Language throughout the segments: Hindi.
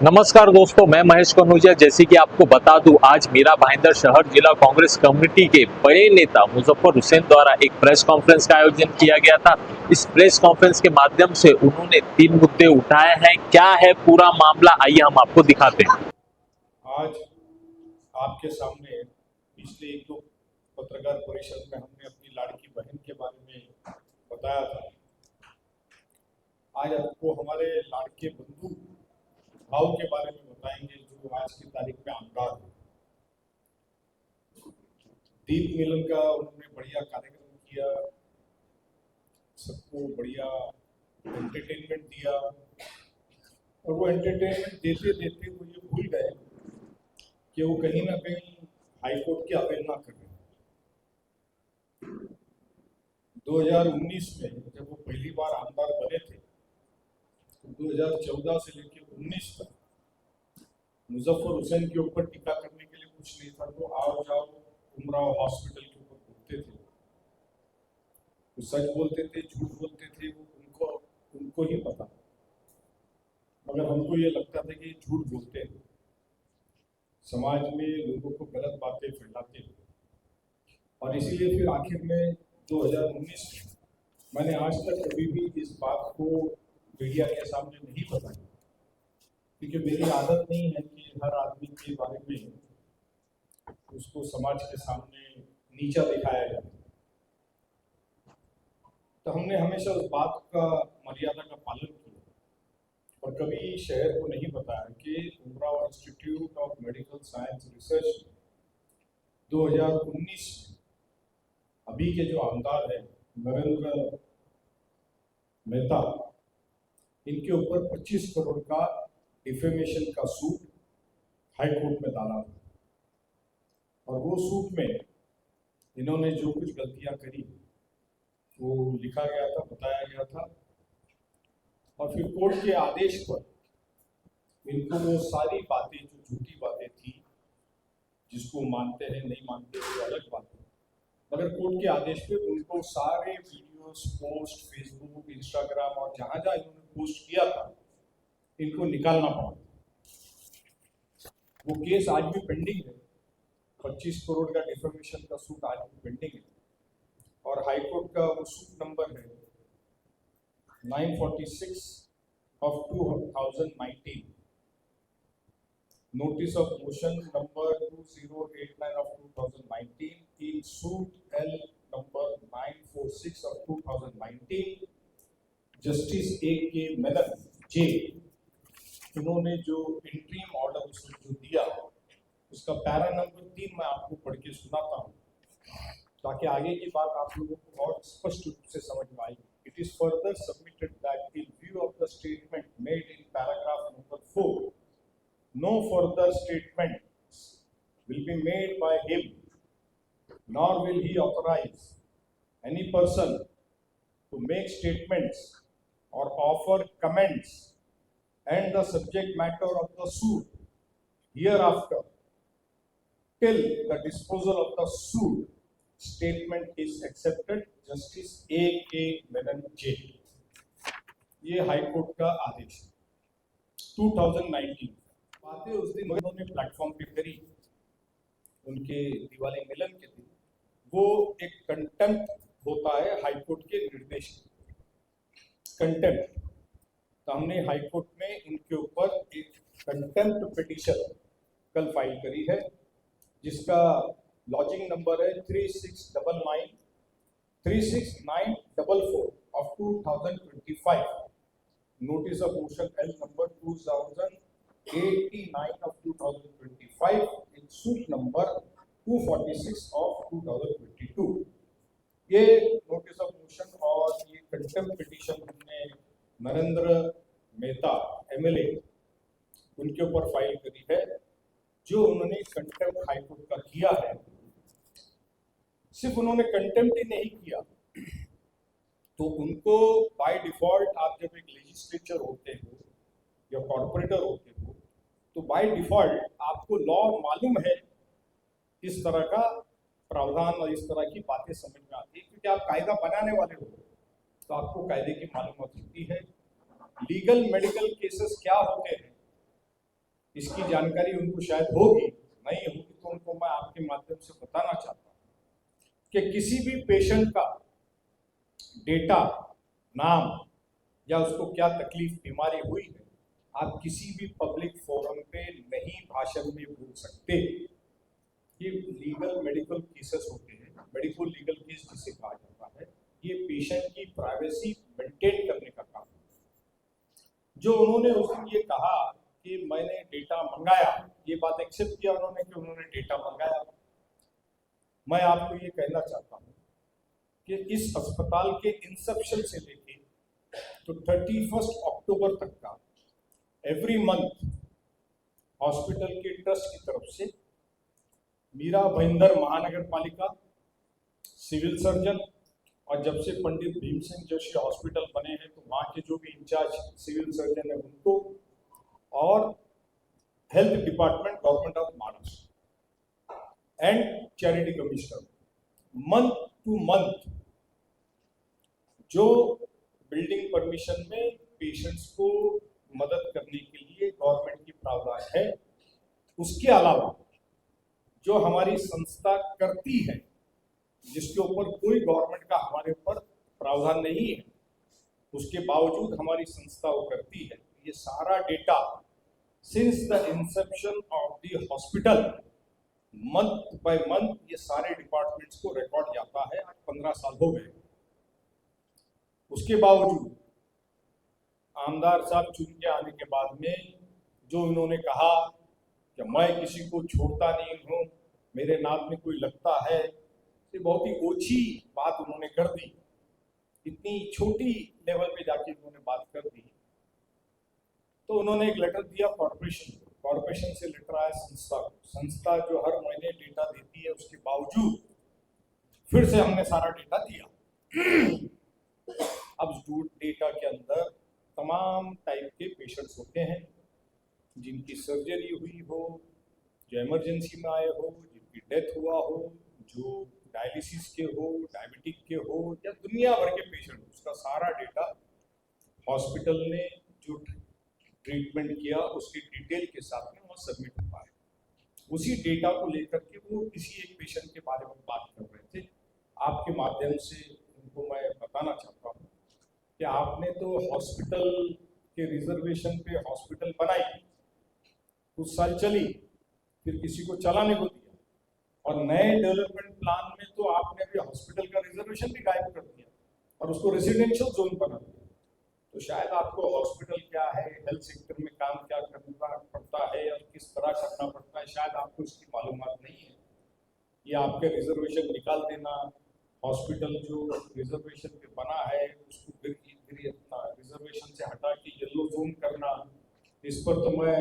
नमस्कार दोस्तों, मैं महेश कनौजिया। जैसे कि आपको बता दूं, आज मीरा भाईंदर शहर जिला कांग्रेस कमेटी के बड़े नेता मुजफ्फर हुसैन द्वारा एक प्रेस कॉन्फ्रेंस का आयोजन किया गया था। इस प्रेस कॉन्फ्रेंस के माध्यम से उन्होंने 3 मुद्दे उठाए हैं। क्या है पूरा मामला, आइए हम आपको दिखाते हैं। आज आपके सामने पिछले एक दो पत्रकार परिषद में हमने अपनी लाड़की बहन के बारे में बताया था। आज आपको हमारे लाड़के बंधु भाव के बारे में बताएंगे जो आज की तारीख में आमदार है। दीप मिलन का उन्होंने बढ़िया कार्यक्रम किया, सबको बढ़िया एंटरटेनमेंट दिया, और वो एंटरटेनमेंट देते देते वो ये भूल गए कि वो कहीं ना कहीं हाईकोर्ट की अवहेलना कर रहे हैं। 2019 में जब वो पहली बार आमदार बने थे तो 2014 से लेकर 19 तक मुजफ्फर हुसैन के ऊपर टीका करने के लिए कुछ नहीं था, तो आओ जाओ उमराव हॉस्पिटल के ऊपर बोलते थे। वो सच बोलते थे, झूठ बोलते थे, वो उनको ही पता। मगर हमको ये लगता था कि झूठ बोलते हैं, समाज में लोगों को गलत बातें फैलाते हैं। और इसीलिए फिर आखिर में 2019 में मैंने आज तक कभी भी इस बात को मीडिया के सामने नहीं बताया, क्योंकि मेरी आदत नहीं है कि हर आदमी के बारे में उसको समाज के सामने नीचा दिखाया जाए। तो हमने हमेशा उस बात का, मर्यादा का पालन किया और कभी शहर को नहीं बताया कि Umrao institute of medical science research 2019 में अभी के जो आमदार है नरेंद्र मेहता, इनके ऊपर 25 करोड़ का डिफेमेशन का सूट हाईकोर्ट में डाला था। और वो सूट में इन्होंने जो कुछ गलतियां करी वो लिखा गया था, बताया गया था, और फिर कोर्ट के आदेश पर इनको वो सारी बातें जो झूठी बातें थी, जिसको मानते हैं नहीं मानते वो अलग बात है, मगर कोर्ट के आदेश पे उनको सारे वीडियोस पोस्ट फेसबुक इंस्टाग्राम और जहां जहां इन्होंने पोस्ट किया था इनको निकालना पड़ा। वो केस आज भी पेंडिंग है, 25 करोड़ का डिफेमेशन का सूट आज भी पेंडिंग है, और हाईकोर्ट का वो सूट नंबर है 946 of 2019, notice of motion number 2089 of 2019, in suit L number 946 of 2019, justice A.K. Menon ji, इन्होंने जो इंट्रीम ऑर्डर उसमें जो दिया उसका पैरा नंबर 3 मैं आपको पढ़ के सुनाता हूँ ताकि आगे की बात आप लोगों को और स्पष्ट रूप से समझ में आएगी। It is further submitted that in view of the statement made in paragraph number 4, no further statements will be made by him, nor will he authorize any person to make statements or offer comments and the subject matter of the suit hereafter till the disposal of the suit statement is accepted. Justice A.K. Menon ji, ये हाईकोर्ट का आदेश 2019 बातें उस दिन उन्होंने प्लेटफॉर्म पे करी उनके दिवाली मिलन के दिन। वो एक कंटेम्प्ट होता है हाईकोर्ट के निर्देश, कंटेम्प्ट। तो हमने हाईकोर्ट में इनके ऊपर एक कंटेम्प्ट पिटीशन कल फाइल करी है, जिसका लॉजिंग नंबर है 36944 of 2025, notice of motion L number 2089 of 2025, in suit number 246 of 2022। ये नोटिस ऑफ मोशन और ये कंटेम्प्ट पिटीशन हमने नरेंद्र मेहता MLA उनके ऊपर फाइल करी है। जो उन्होंने कंटेम्प्ट हाईकोर्ट का किया है, सिर्फ उन्होंने कंटेम्प्ट ही नहीं किया तो उनको बाय डिफॉल्ट, आप जब एक लेजिस्लेचर होते हो या कॉर्पोरेटर होते हो तो बाय डिफॉल्ट आपको लॉ मालूम है, इस तरह का प्रावधान और इस तरह की बातें समझ में आती है, क्योंकि आप कायदा बनाने वाले हो तो आपको कायदे की मालूमात होती है। लीगल मेडिकल केसेस क्या होते हैं इसकी जानकारी उनको शायद होगी, नहीं होगी तो उनको मैं आपके माध्यम से बताना चाहता हूँ कि किसी भी पेशेंट का डेटा, नाम या उसको क्या तकलीफ बीमारी हुई है, आप किसी भी पब्लिक फोरम पे नहीं भाषण में बोल सकते। ये लीगल मेडिकल केसेस होते हैं, मेडिकल लीगल केस जिसे कहा जाता है, ये पेशेंट की प्राइवेसी मेंटेन करने का काम है। जो उन्होंने उस दिन ये कहा कि मैंने डेटा मंगाया, ये बात एक्सेप्ट किया उन्होंने कि उन्होंने डेटा मंगाया। मैं आपको ये कहना चाहता हूँ कि इस अस्पताल के इंसेप्शन से लेके तो 31 अक्टूबर तक का एवरी मंथ हॉस्पिटल के ट्रस्ट की तरफ से मीरा भाईंदर महानगर पालिका, सिविल सर्जन, और जब से पंडित भीमसेन जोशी हॉस्पिटल बने हैं तो वहाँ के जो भी इंचार्ज सिविल सर्जन है उनको, और health department government of Maharashtra and charity commissioner month two month जो बिल्डिंग परमिशन में पेशेंट्स को मदद करने के लिए गवर्नमेंट की प्रावधान है, उसके अलावा जो हमारी संस्था करती है जिसके ऊपर कोई गवर्नमेंट का हमारे ऊपर प्रावधान नहीं है, उसके बावजूद हमारी संस्था वो करती है, ये सारा data since the Inception of the hospital month by month ये सारे डिपार्टमेंट्स को रिकॉर्ड जाता है। आज 15 साल हो गए। उसके बावजूद आमदार साहब चुन के आने के बाद में जो इन्होंने कहा कि मैं किसी को छोड़ता नहीं हूँ, मेरे नाम में कोई लगता है, ये बहुत ही ओछी बात उन्होंने कर दी। इतनी छोटी लेवल पे जाके उन्होंने बात कर दी। तो उन्होंने एक लेटर दिया कॉर्पोरेशन से लेटर आया संस्था को। संस्था जो हर महीने डेटा देती है उसके बावजूद फिर से हमने सारा डेटा दिया। अब डेटा के अंदर तमाम टाइप के पेशेंट्स होते हैं, जिनकी सर्जरी हुई हो, जो इमरजेंसी में आए हो, जिनकी डेथ हुआ हो, जो डायलिसिस के हो, डायबिटिक के हो, या दुनिया भर के पेशेंट, उसका सारा डेटा हॉस्पिटल ने जो ट्रीटमेंट किया उसकी डिटेल के साथ में वहाँ सबमिट हुआ है। उसी डेटा को लेकर के वो किसी एक पेशेंट के बारे में बात कर रहे थे। आपके माध्यम से उनको मैं बताना चाहता हूँ कि आपने तो हॉस्पिटल के रिजर्वेशन पे हॉस्पिटल बनाई, कुछ साल चली, फिर किसी को चलाने को दिया, और नए डेवलपमेंट प्लान में तो आपने भी हॉस्पिटल का रिजर्वेशन भी गायब कर दिया और उसको रेसिडेंशियल जोन बना दिया। तो शायद आपको हॉस्पिटल क्या है, हेल्थ सेक्टर में काम क्या करना पड़ता है और किस तरह करना पड़ता है, शायद आपको इसकी मालूमात नहीं है। ये आपके रिजर्वेशन निकाल देना, हॉस्पिटल जो रिजर्वेशन पे बना है उसको फिर रिजर्वेशन से हटा के येलो जोन करना, इस पर तो मैं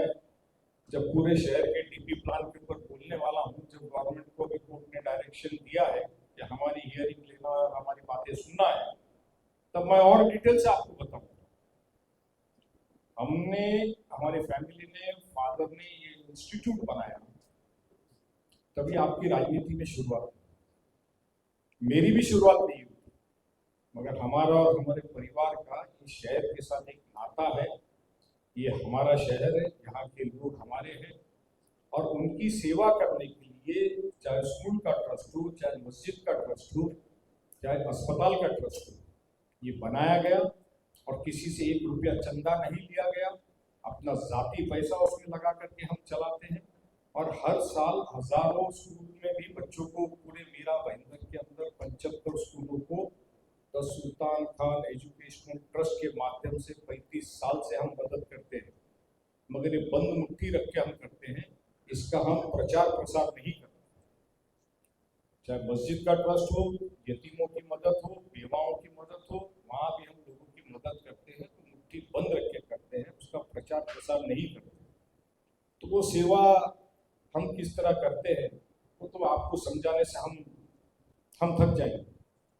जब पूरे शहर के डीपी प्लान के ऊपर बोलने वाला हूँ, जब गवर्नमेंट को भी कोर्ट ने डायरेक्शन दिया है कि हमारी हियरिंग लेना और हमारी बातें सुनना है, तब मैं और डिटेल से आपको बताऊंगा। हमने, हमारी फैमिली ने, फादर ने ये इंस्टीट्यूट बनाया, तभी आपकी राजनीति में शुरुआत हुई। मेरी भी शुरुआत नहीं हुई, मगर हमारा और हमारे परिवार का इस शहर के साथ एक नाता है। ये हमारा शहर है, यहाँ के लोग हमारे हैं, और उनकी सेवा करने के लिए चाहे स्कूल का ट्रस्ट हो, चाहे मस्जिद का ट्रस्ट हो, चाहे अस्पताल का ट्रस्ट हो, ये बनाया गया और किसी से 1 रुपया चंदा नहीं लिया गया। अपना जाती पैसा उसमें लगा करके हम चलाते हैं, और हर साल हजारों स्कूल में भी बच्चों को, पूरे मीरा भाईंदर के अंदर 75 स्कूलों को the Sultan Khan educational trust के माध्यम से 35 साल से हम मदद करते हैं, मगर ये बंद मुट्ठी रख के हम करते हैं, इसका हम प्रचार प्रसार नहीं करते। चाहे मस्जिद का ट्रस्ट हो, यतीमों की मदद हो, बेवाओं की मदद हो, वहाँ भी हम लोगों की मदद करते हैं, तो मुट्ठी बंद रख के करते हैं, उसका प्रचार प्रसार नहीं करते। तो वो सेवा हम किस तरह करते हैं वो तो आपको समझाने से हम थक जाएंगे,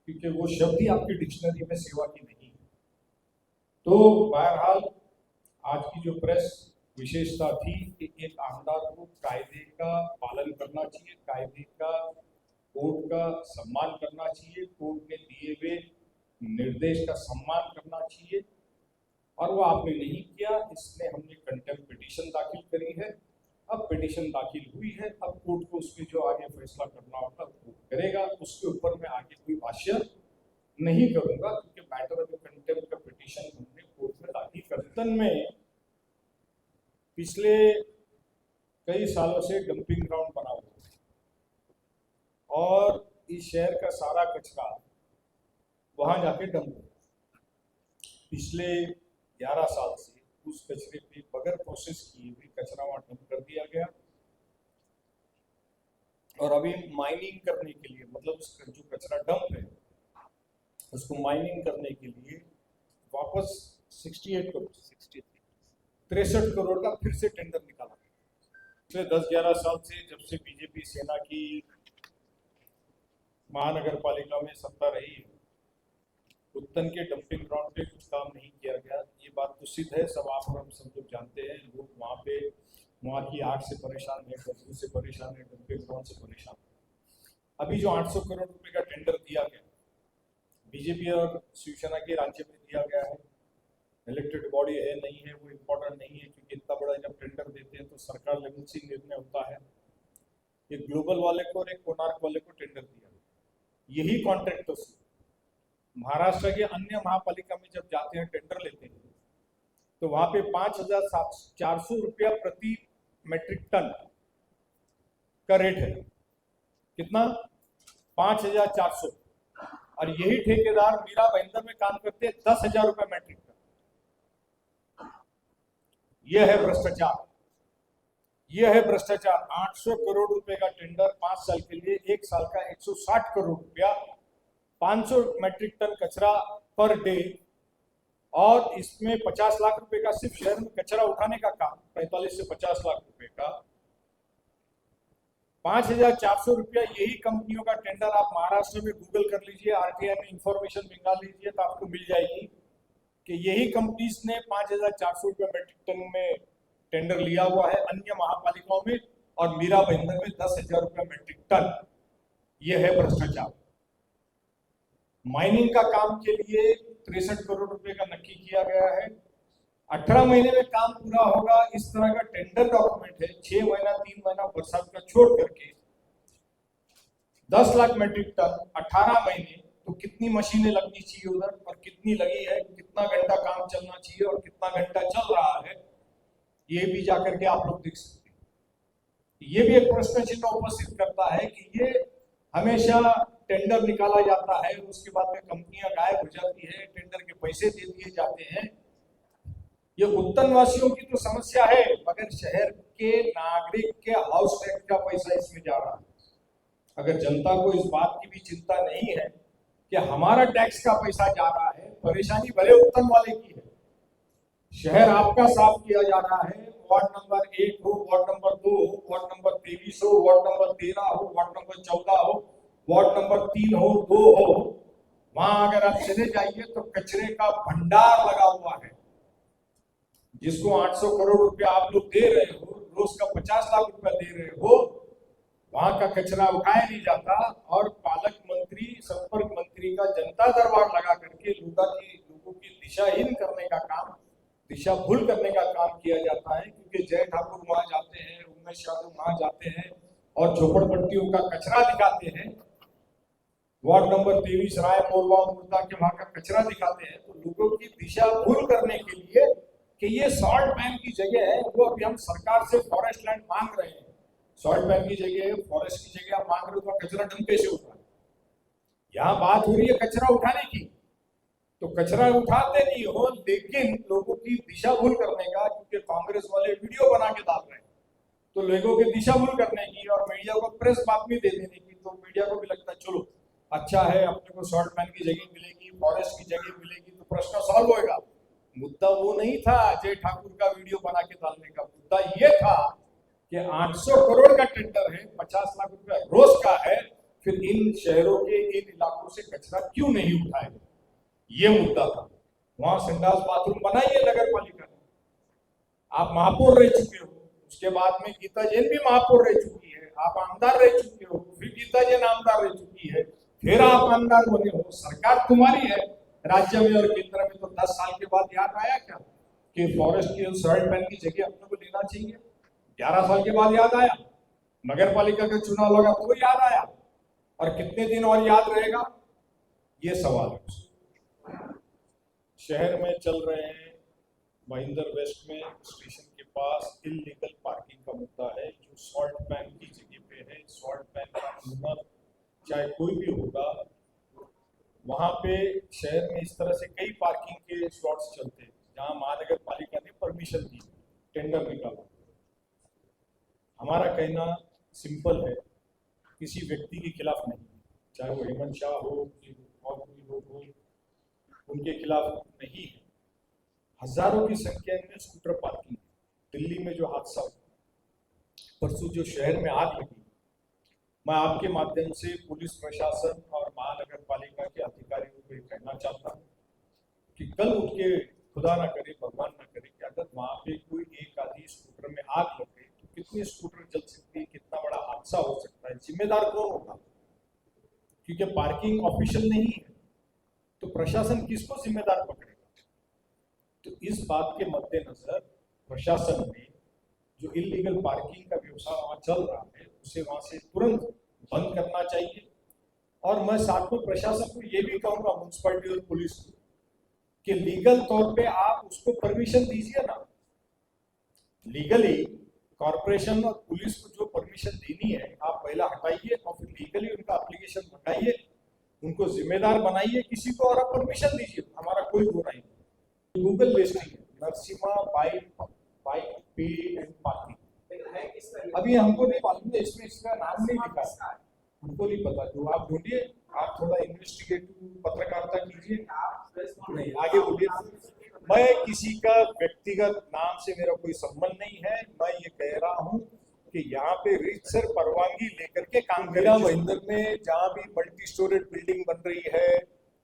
क्योंकि वो शब्द ही आपकी डिक्शनरी में सेवा की नहीं है। तो बहरहाल आज की जो प्रेस विशेषता थी कि एक आमदार को कायदे का पालन करना चाहिए, कायदे का, कोर्ट का सम्मान करना चाहिए, कोर्ट ने दिए हुए निर्देश का सम्मान करना चाहिए, और वो आपने नहीं किया, इसलिए हमने कंटेम्प्ट पिटीशन दाखिल करी है। पिटीशन दाखिल हुई है, अब कोर्ट को उसमें जो आगे फैसला करना होगा वो करेगा। उसके ऊपर मैं आगे कोई भाष्य नहीं करूंगा, क्योंकि मैटर ऑफ कंटेम्प्ट का पिटीशन हमने कोर्ट में दाखिल कर दिया। में पिछले कई सालों से डंपिंग ग्राउंड बना हुआ है और इस शहर का सारा कचरा वहां जाके डंप हो। पिछले 11 साल से उस कचरे पे बगैर प्रोसेस किए हुए कचरा वहां डंप कर दिया गया, और अभी माइनिंग करने के लिए, मतलब उसका जो कचरा डंप है उसको माइनिंग करने के लिए वापस 63 करोड़ का फिर से टेंडर निकाला। पिछले 10-11 साल से जब से बीजेपी सेना की महानगर पालिका में सत्ता रही है, उत्तन के डंपिंग ग्राउंड पे कुछ काम नहीं किया गया। ये बात तो सिद्ध है, सब आप और हम सब लोग जानते हैं। लोग वहाँ की आग से परेशान है, बदबू से परेशान है, डंपिंग ग्राउंड से परेशान है। अभी जो 800 करोड़ रुपए का टेंडर दिया गया, बीजेपी और शिवसेना के राज्य में दिया गया है, इलेक्टेड बॉडी है नहीं है वो इम्पोर्टेंट नहीं है, क्योंकि इतना बड़ा जब टेंडर देते हैं तो सरकार लेवल से निर्णय होता है। ये ग्लोबल वाले को और एक कोणार्क वाले को टेंडर दिया, यही कॉन्ट्रैक्टर्स महाराष्ट्र के अन्य महापालिका में जब जाते हैं टेंडर लेते हैं तो वहां पे 5,400 रुपया प्रति मेट्रिक टन का रेट है। कितना? 5,400। और यही ठेकेदार मीरा भाईंदर में काम करते हैं 10,000 रुपये मेट्रिक टन। यह है भ्रष्टाचार, यह है भ्रष्टाचार। 800 करोड़ रुपए का टेंडर 5 साल के लिए, 1 साल का 160 करोड़ रुपया, 500 मेट्रिक टन कचरा पर डे, और इसमें 50 लाख रुपए का सिर्फ शहर में कचरा उठाने का काम, 45 से 50 लाख रुपए का। 5,400 रुपया यही कंपनियों का टेंडर। आप महाराष्ट्र में गूगल कर लीजिए, आरटीआई में इंफॉर्मेशन निकाल लीजिए तो आपको मिल जाएगी कि यही कंपनीज ने 5,400 रुपया मेट्रिक टन में टेंडर लिया हुआ है अन्य महापालिकाओं में, और मीरा भाईंदर में 10,000 रुपया मेट्रिक टन। यह है भ्रष्टाचार। माइनिंग का काम के लिए 63 करोड़ रुपए का नक्की किया गया है। 18 महीने में काम पूरा होगा, इस तरह का टेंडर डॉक्यूमेंट है। 6 महीना 3 महीना बरसात का छोड़ करके 10 लाख मेट्रिक टन 18 महीने, तो कितनी मशीनें लगनी चाहिए उधर, और कितनी लगी है, कितना घंटा काम चलना चाहिए और कितना घंटा चल रहा है, ये भी जाकर के आप लोग देख सकते हैं। ये भी एक प्रश्न चिन्ह उपस्थित करता है कि ये हमेशा टेंडर निकाला जाता है, उसके बाद में कंपनियां गायब हो जाती है, टेंडर के पैसे दे दिए जाते हैं। ये उत्तन वासियों की तो समस्या है, मगर शहर के नागरिक के हाउस टैक्स का पैसा इसमें जा रहा है। अगर जनता को इस बात की भी चिंता नहीं है कि हमारा टैक्स का पैसा जा रहा है, परेशानी भले उत्तन वाले की है। शहर आपका साफ किया जा रहा है, वार्ड नंबर 1 हो, वार्ड नंबर 2 हो, वार्ड नंबर 23 हो, वार्ड नंबर 13 हो, वार्ड नंबर 14 हो, वार्ड नंबर 3 हो, 2 हो, वहां अगर आप चले जाइए तो कचरे का भंडार लगा हुआ है। जिसको 800 करोड़ रुपया आप लोग दे रहे हो, रोज का 50 लाख रुपया दे रहे हो, वहां का कचरा उठाया नहीं जाता, और पालक मंत्री, संपर्क मंत्री का जनता दरबार लगा करके लोगों की दिशाहीन करने का काम, दिशा भूल करने का काम किया जाता है। क्योंकि जय ठाकुर वहां जाते हैं, उमेश यादव वहां जाते हैं और झोपड़पट्टियों का कचरा दिखाते हैं, वार्ड नंबर 23 राय मोरवा मुर्दा के वहां का कचरा दिखाते हैं, तो लोगों की दिशा भूल करने के लिए कि ये सॉल्ट बैन की जगह है, वो अभी हम सरकार से फॉरेस्ट लैंड मांग रहे हैं। सॉल्ट बैन की जगह, फॉरेस्ट की जगह आप मांग रहे हो तो कचरा डंप कैसे उठा? यहाँ बात हो रही है कचरा उठाने की, तो कचरा उठाते नहीं हो, लेकिन लोगों की दिशा भूल करने का, क्योंकि कांग्रेस वाले वीडियो बना के डाल रहे हैं, तो लोगों की दिशा भूल करने की और मीडिया को प्रेस बातमी दे देने की, तो मीडिया को भी लगता है चलो अच्छा है, अपने को सॉल्ट बैन की जगह मिलेगी, फॉरेस्ट की जगह मिलेगी तो प्रश्न सॉल्व होएगा। मुद्दा वो नहीं था जय ठाकुर का वीडियो बना के डालने का, मुद्दा ये था कि 800 करोड़ का टेंडर है, 50 लाख रुपया रोज का है, फिर इन शहरों के इन इलाकों से कचरा क्यों नहीं उठाएगा, ये मुद्दा था। वहां संडास बाथरूम बनाइए नगर पालिका ने, आप महापौर रह चुके हो, उसके बाद में गीता जैन भी महापौर रह चुकी है, आप आमदार रह चुके हो, फिर गीता जैन आमदार रह चुकी है, फिर आप आमदार बने हो, सरकार तुम्हारी है राज्य में और केंद्र में, तो 10 साल के बाद याद आया क्या कि फॉरेस्ट की सॉइल बैन की जगह अपने को लेना चाहिए? 11 साल के बाद याद आया, नगर पालिका का चुनाव लगा तो याद आया, और कितने दिन और याद रहेगा, ये सवाल है। शहर में चल रहे हैं महिंदर वेस्ट में स्टेशन के पास इलीगल पार्किंग का मुद्दा है, जो सॉल्ट पैन की जगह पे है। सॉल्ट पैन का ओनर चाहे कोई भी होगा, वहां पे शहर में इस तरह से कई पार्किंग के स्लॉट्स चलते हैं जहां महानगर पालिका ने परमिशन दी, टेंडर निकाला। हमारा कहना सिंपल है, किसी व्यक्ति के खिलाफ नहीं, चाहे वो हेमंत शाह हो और कोई लोग हो, उनके खिलाफ नहीं है। हजारों की संख्या में स्कूटर पार्किंग, दिल्ली में जो हादसा हुआ, परसों जो शहर में आग लगी, मैं आपके माध्यम से पुलिस प्रशासन और महानगर पालिका के अधिकारियों को कहना चाहता हूँ कि कल उठ के खुदा ना करे, भगवान ना करे कि अगर वहां पे कोई एक आधी स्कूटर में आग लग गई तो कितनी स्कूटर जल सकती है, कितना बड़ा हादसा हो सकता है, जिम्मेदार कौन होगा? क्योंकि पार्किंग ऑफिशियल नहीं है तो प्रशासन किसको जिम्मेदार पकड़ेगा? तो इस बात के मद्देनजर प्रशासन ने जो इलीगल पार्किंग का व्यवसाय वहां चल रहा है उसे वहां से तुरंत बंद करना चाहिए। और मैं साथ में प्रशासन को ये भी कहूंगा, म्युनिसिपैलिटी और पुलिस को, कि लीगल तौर पे आप उसको परमिशन दीजिए ना। लीगली कॉर्पोरेशन और पुलिस को जो परमिशन देनी है आप पहला हटाइए और फिर लीगली उनका एप्लीकेशन मंगाइए, उनको जिम्मेदार बनाइए किसी को, और आप परमिशन दीजिए, हमारा कोई बुराई नहीं। गूगल लिस्टिंग है, नरसिम्हा बाइक पे एंड पार्किंग, अभी हमको नहीं मालूम है, इसमें इसका नाम नहीं लिखा है, हमको नहीं पता। जो आप ढूंढिए, आप थोड़ा इन्वेस्टिगेटिव पत्रकारिता कीजिए। नहीं, आगे बोलिए। मैं किसी का व्यक्तिगत नाम से मेरा कोई संबंध नहीं है, मैं ये कह रहा हूँ कि यहाँ पे रीतसर परवानगी लेकर के काम करें। महिंदर में जहाँ भी मल्टी स्टोरेज बिल्डिंग बन रही है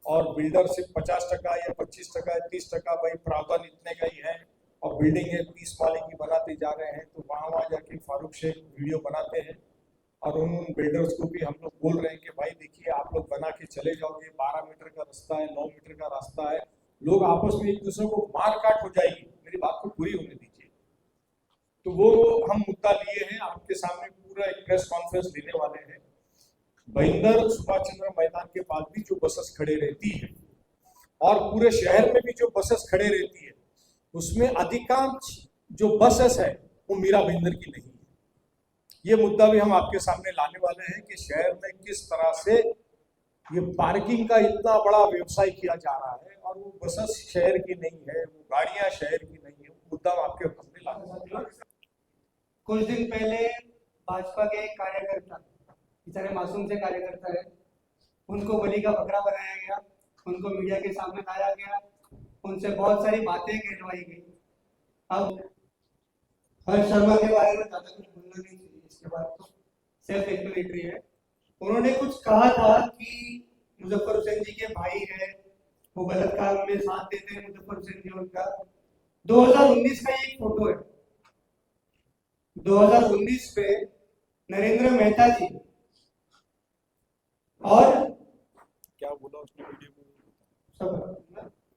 और बिल्डर सिर्फ 50% या 25% या 30%, भाई प्रावधान इतने का ही है, और बिल्डिंग है 30 माले की बनाते जा रहे हैं, तो वहाँ जाके फारूक शेख वीडियो बनाते हैं और उन बिल्डर्स को भी हम लोग बोल रहे हैं कि भाई देखिए आप लोग बना के चले जाओगे, 12 मीटर का रास्ता है, 9 मीटर का रास्ता है, लोग आपस में एक दूसरे को मार काट हो जाएगी, मेरी बात को पूरी होने दीजिए। तो वो हम मुद्दा लिए हैं, आपके सामने पूरा एक प्रेस कॉन्फ्रेंस लेने वाले हैं। महिंदर सुभाष चंद्र मैदान के पास भी जो बसेस खड़े रहती है और पूरे शहर में भी जो बसेस खड़े रहती है, उसमें अधिकांश जो बसेस है वो मीरा भाईंदर की नहीं है। ये मुद्दा भी हम आपके सामने लाने वाले हैं कि शहर में किस तरह से ये पार्किंग का इतना बड़ा व्यवसाय किया जा रहा है और वो बसेस शहर की नहीं है, वो गाड़ियां शहर की नहीं है। मुद्दा हम आपके सामने लाने वाले हैं। कुछ दिन पहले भाजपा के एक कार्यकर्ता, बेचारे मासूम से कार्यकर्ता है, उनको बलि का बकरा बनाया गया, उनको मीडिया के सामने लाया गया, उनसे बहुत सारी बातें कहलवाई गई। अब हर्ष शर्मा के बारे में ज्यादा कुछ बोलना नहीं चाहिए, इसके बाद तो सेल्फ एक्सप्लेनेटरी है। उन्होंने कुछ कहा था कि मुजफ्फर हुसैन जी के भाई है, वो गलत काम में साथ देते हैं मुजफ्फर हुसैन जी। उनका 2019 का एक फोटो है, 2019 में नरेंद्र मेहता जी और क्या बोला उसने वीडियो में,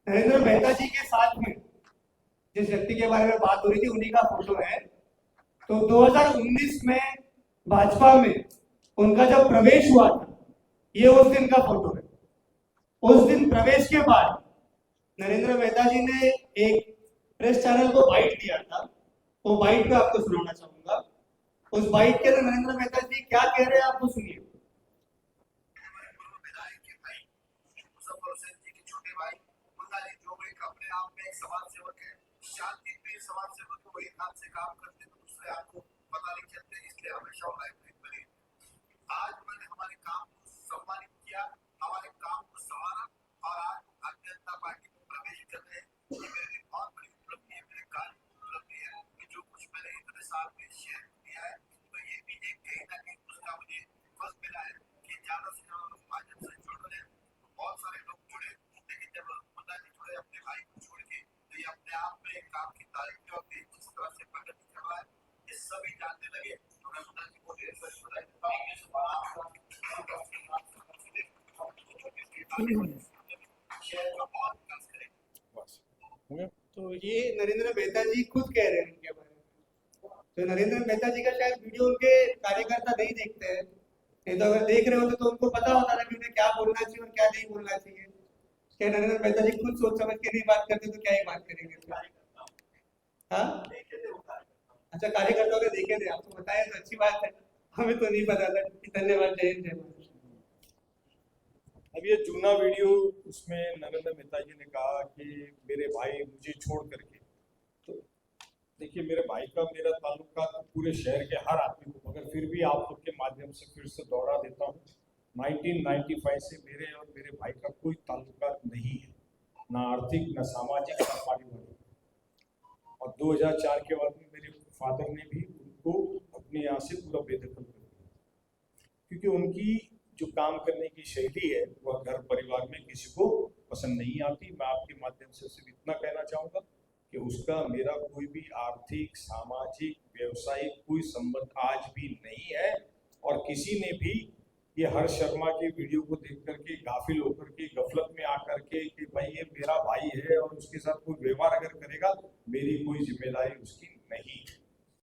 नरेंद्र मेहता जी के साथ में जिस व्यक्ति के बारे में बात हो रही थी उन्हीं का फोटो है। तो 2019 में भाजपा में उनका जब प्रवेश हुआ था, ये उस दिन का फोटो है। उस दिन प्रवेश के बाद नरेंद्र मेहता जी ने एक प्रेस चैनल को बाइट दिया था, वो बाइट पे आपको सुनाना चाहूंगा। उस बाइट के अंदर नरेंद्र मेहता जी क्या कह रहे हैं आपको सुनिए। अपने आप में एक समाज सेवक है, शांति प्रिय समाज सेवक है, वो एक हाथ से काम करते तो दूसरे हाथ को पता नहीं चलते, इसलिए हमेशा लाइब्रेरी बने। आज मैंने हमारे काम को सम्मानित किया, हमारे काम को संवारा और आज भारतीय जनता पार्टी में प्रवेश कर रहे हैं। ये मेरी बहुत बड़ी उपलब्धि है, मेरे कार्य की उपलब्धि है कि जो कुछ मैंने इतने साल में शेयर किया है, तो ये भी एक कहीं ना कहीं उसका मुझे फल मिला है कि ज्यादा से ज्यादा लोग भाजपा से जुड़ रहे हैं। बहुत सारे लोग जुड़े, लेकिन जब मुद्दा नहीं जुड़े अपने भाई को छोड़ के, तो ये अपने आप में एक काम की तारीफ और जिस तरह से प्रगति कर रहा है ये सभी जानने लगे। तो मैं मुद्दा जी को ढेर सारी बधाई देता हूँ। तो ये नरेंद्र मेहता जी खुद कह रहे हैं उनके बारे में। तो तो नरेंद्र मेहता जी का शायद वीडियो उनके कार्यकर्ता नहीं देखते हैं, नहीं तो अगर देख रहे होते तो उनको पता होता था कि उन्हें क्या बोलना चाहिए और क्या नहीं बोलना चाहिए। क्या नरेंद्र मेहता जी खुद सोच समझ के नहीं बात करते तो क्या ही बात करेंगे? हाँ, अच्छा, कार्यकर्ताओं ने देखे थे, आपको बताया तो अच्छी बात है, हमें तो नहीं पता था। धन्यवाद, जय हिंद, जय भारत। अब ये जूना वीडियो, उसमें नरेंद्र मेहता जी ने कहा कि मेरे भाई मुझे छोड़ करके, तो देखिए मेरे भाई का मेरा ताल्लुका तो पूरे शहर के हर आदमी को, मगर फिर भी आप लोग के माध्यम से फिर से दोहरा देता हूँ, 1995 से मेरे और मेरे भाई का कोई ताल्लुका नहीं है, ना आर्थिक, ना सामाजिक, ना पारिवारिक। और 2004 के बाद में मेरे फादर ने भी उनको अपने यहाँ से पूरा बेदखल कर दिया, क्योंकि उनकी जो काम करने की शैली है वह घर परिवार में किसी को पसंद नहीं आती। मैं आपके माध्यम से सिर्फ इतना कहना चाहूँगा कि उसका मेरा कोई भी आर्थिक, सामाजिक, व्यवसायिक कोई संबंध आज भी नहीं है। और किसी ने भी ये हर्ष शर्मा के वीडियो को देख करके गाफिल होकर के, गफलत में आकर के कि भाई ये मेरा भाई है और उसके साथ कोई व्यवहार अगर